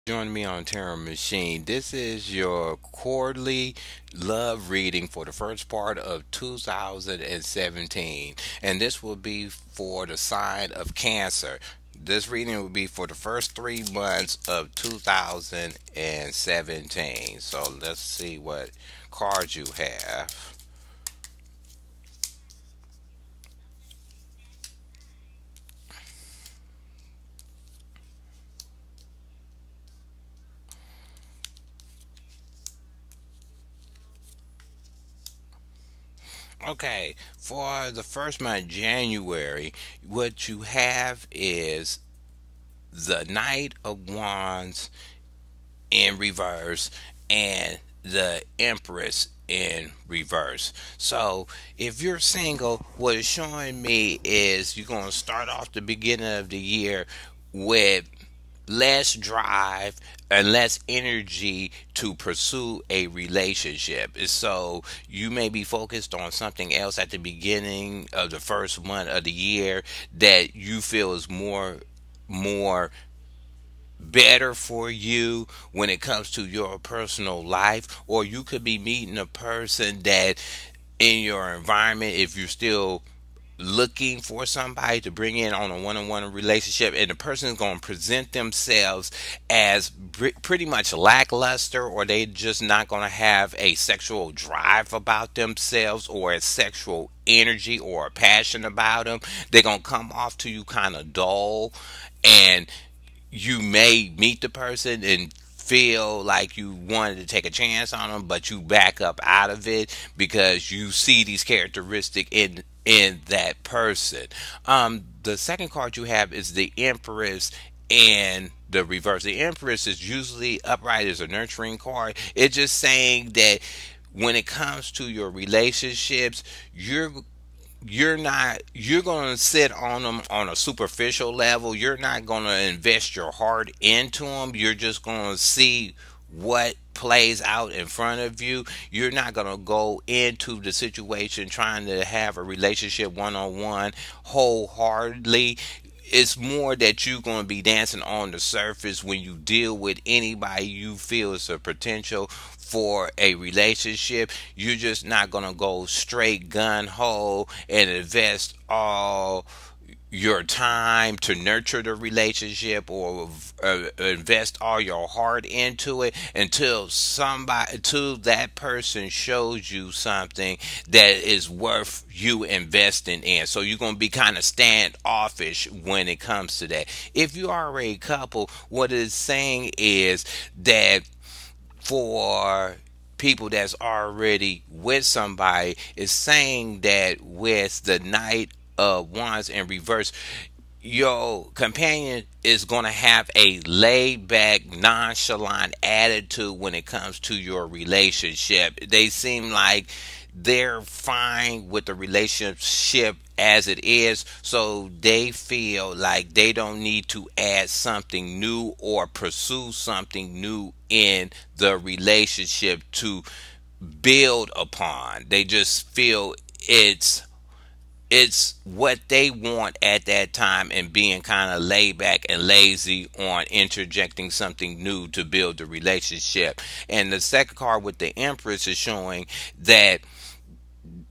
Join me on Terror Machine. This is your quarterly love reading for the first part of 2017, and this will be for the sign of Cancer. This reading will be for the first 3 months of 2017. So let's see what cards you have. Okay, for the first month, January, what you have is the Knight of Wands in reverse and the Empress in reverse. So if you're single, what it's showing me is you're going to start off the beginning of the year with less drive and less energy to pursue a relationship. So you may be focused on something else at the beginning of the first month of the year that you feel is more better for you when it comes to your personal life, or you could be meeting a person that in your environment, if you're still looking for somebody to bring in on a one-on-one relationship, and the person is going to present themselves as pretty much lackluster, or they just not going to have a sexual drive about themselves or a sexual energy or a passion about them. They're going to come off to you kind of dull, and you may meet the person and feel like you wanted to take a chance on them, but you back up out of it because you see these characteristics in that person. The second card you have is the Empress and the reverse. The Empress is usually upright as a nurturing card. It's just saying that when it comes to your relationships, you're going to sit on them on a superficial level. You're not going to invest your heart into them. You're just going to see what plays out in front of you. You're not going to go into the situation trying to have a relationship one on one wholeheartedly. It's more that you're going to be dancing on the surface when you deal with anybody you feel is a potential for a relationship. You're just not going to go straight gun ho and invest all your time to nurture the relationship, or invest all your heart into it until that person shows you something that is worth you investing in. So you're going to be kind of standoffish when it comes to that. If you are a couple, what it's saying is that for people that's already with somebody, is saying that with the Knight of Wands in reverse, your companion is going to have a laid back, nonchalant attitude when it comes to your relationship. They seem like they're fine with the relationship as it is, so they feel like they don't need to add something new or pursue something new in the relationship to build upon. They just feel it's what they want at that time, and being kind of laid back and lazy on interjecting something new to build the relationship. And the second card with the Empress is showing that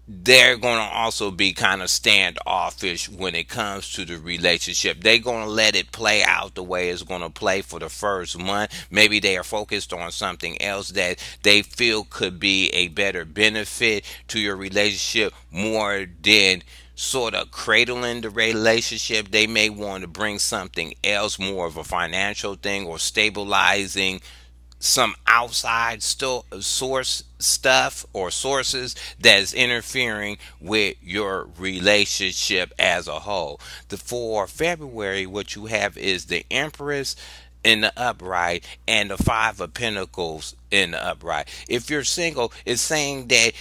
they're going to also be kind of standoffish when it comes to the relationship. They're going to let it play out the way it's going to play for the first month. Maybe they are focused on something else that they feel could be a better benefit to your relationship, more than sort of cradling the relationship. They may want to bring something else, more of a financial thing, or stabilizing some outside source stuff or sources that is interfering with your relationship as a whole. For February, what you have is the Empress in the upright and the Five of Pentacles in the upright. If you're single, it's saying that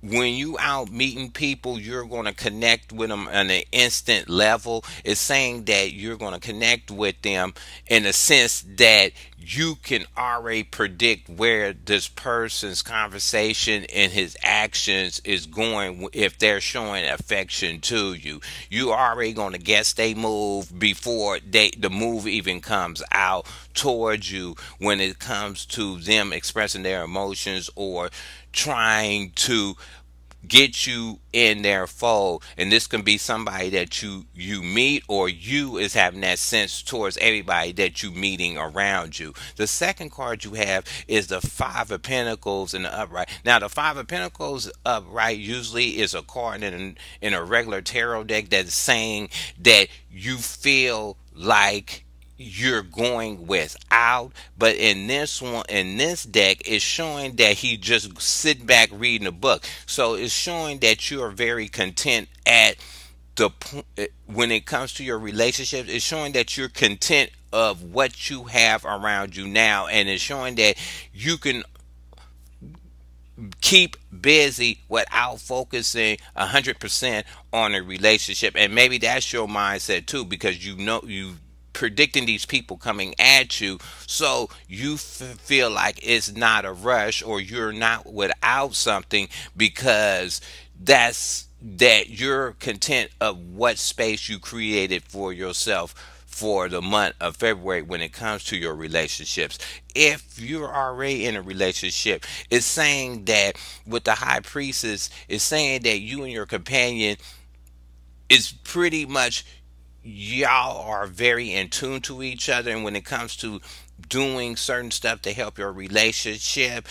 when you out meeting people, you're going to connect with them on an instant level. It's saying that you're going to connect with them in the sense that you can already predict where this person's conversation and his actions is going if they're showing affection to you. You already going to guess they move before the move even comes out towards you when it comes to them expressing their emotions or trying to get you in their fold. And this can be somebody that you meet, or you is having that sense towards everybody that you meeting around you. The second card you have is the Five of Pentacles in the upright. Now the Five of Pentacles upright usually is a card in a regular tarot deck that's saying that you feel like you're going without, but in this one, in this deck, it's showing that he just sit back reading a book. So it's showing that you are very content at when it comes to your relationships. It's showing that you're content of what you have around you now, and it's showing that you can keep busy without focusing 100% on a relationship. And maybe that's your mindset too, because you know you predicting these people coming at you, so you feel like it's not a rush, or you're not without something, because that you're content of what space you created for yourself for the month of February when it comes to your relationships. If you're already in a relationship, it's saying that with the high priestess, it's saying that you and your companion is pretty much, y'all are very in tune to each other. And when it comes to doing certain stuff to help your relationship,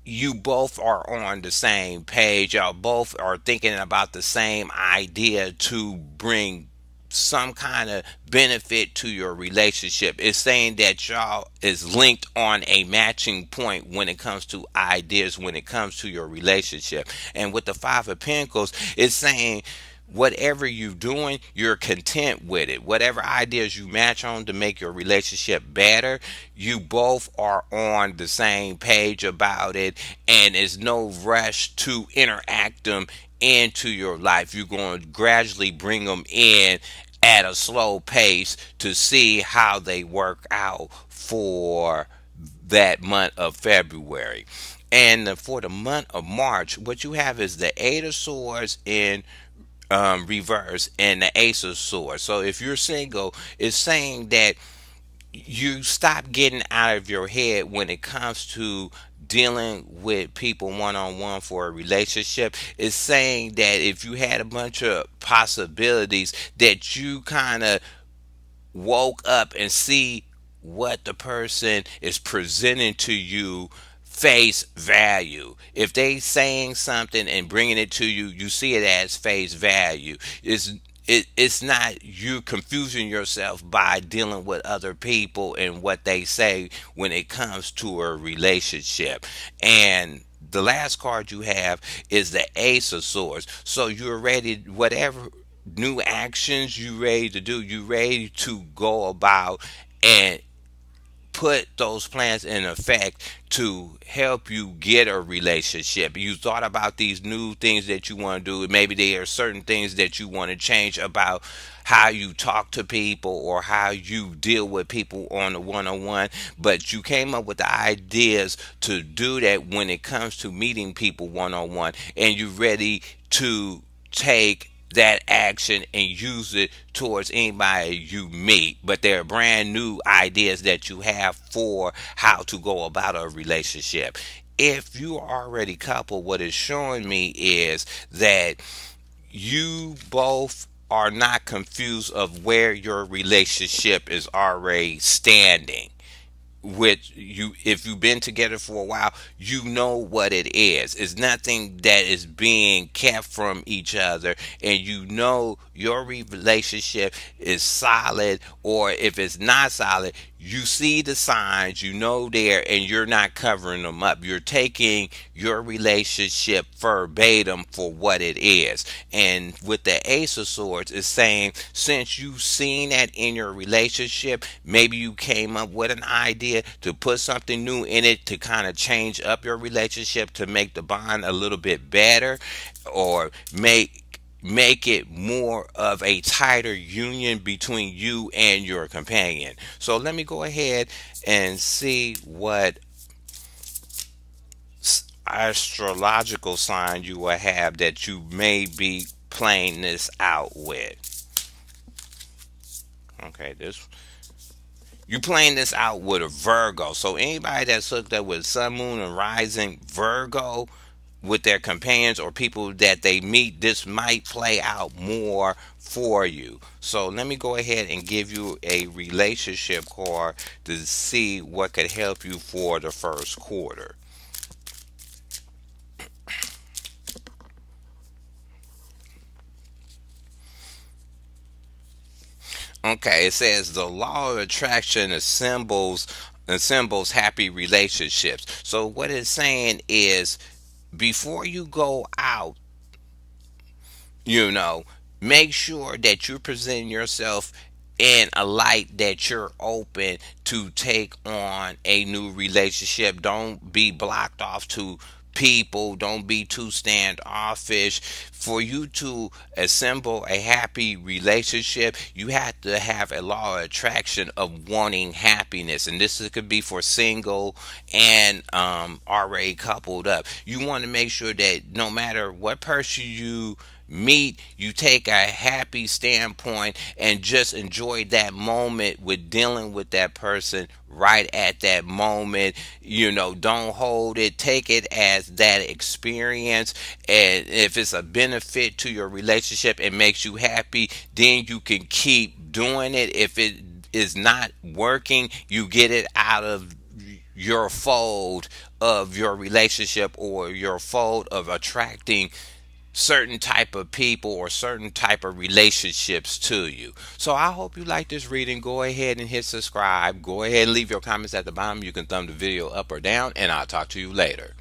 you both are on the same page. Y'all both are thinking about the same idea to bring some kind of benefit to your relationship. It's saying that y'all is linked on a matching point when it comes to ideas, when it comes to your relationship. And with the Five of Pentacles, it's saying whatever you're doing, you're content with it. Whatever ideas you match on to make your relationship better, you both are on the same page about it, and there's no rush to interact them into your life. You're going to gradually bring them in at a slow pace to see how they work out for that month of February. And for the month of March, what you have is the Eight of Swords in reverse and the Ace of Swords. So if you're single, it's saying that you stop getting out of your head when it comes to dealing with people one on one for a relationship. It's saying that if you had a bunch of possibilities, that you kind of woke up and see what the person is presenting to you face value. If they saying something and bringing it to you, you see it as face value. It's not you confusing yourself by dealing with other people and what they say when it comes to a relationship. And the last card you have is the Ace of Swords. So you're ready, whatever new actions you ready to do, you ready to go about and put those plans in effect to help you get a relationship. You thought about these new things that you want to do. Maybe there are certain things that you want to change about how you talk to people or how you deal with people on the one-on-one, but you came up with the ideas to do that when it comes to meeting people one-on-one, and you're ready to take that action and use it towards anybody you meet. But they're brand new ideas that you have for how to go about a relationship. If you are already coupled, what it's showing me is that you both are not confused of where your relationship is already standing. With you, if you've been together for a while, you know what it is. It's nothing that is being kept from each other, and you know your relationship is solid. Or if it's not solid, you see the signs, you know there, and you're not covering them up. You're taking your relationship verbatim for what it is. And with the Ace of Swords, it's saying since you've seen that in your relationship, maybe you came up with an idea to put something new in it to kind of change up your relationship to make the bond a little bit better, or make make it more of a tighter union between you and your companion. So let me go ahead and see what astrological sign you will have that you may be playing this out with. Okay, this you playing this out with a Virgo. So anybody that's hooked up with Sun, Moon, and Rising Virgo with their companions or people that they meet, this might play out more for you. So let me go ahead and give you a relationship card to see what could help you for the first quarter. Okay, it says the law of attraction assembles happy relationships. So what it's saying is before you go out, you know, make sure that you're presenting yourself in a light that you're open to take on a new relationship. Don't be blocked off to people. Don't be too standoffish. For you to assemble a happy relationship, you have to have a law of attraction of wanting happiness. And this could be for single and already coupled up. You want to make sure that no matter what person you meet, you take a happy standpoint and just enjoy that moment with dealing with that person right at that moment. Don't hold it, take it as that experience. And if it's a benefit to your relationship, it makes you happy, then you can keep doing it. If it is not working, you get it out of your fold of your relationship or your fold of attracting certain type of people or certain type of relationships to you. So I hope you like this reading. Go ahead and hit subscribe. Go ahead and leave your comments at the bottom. You can thumb the video up or down, and I'll talk to you later.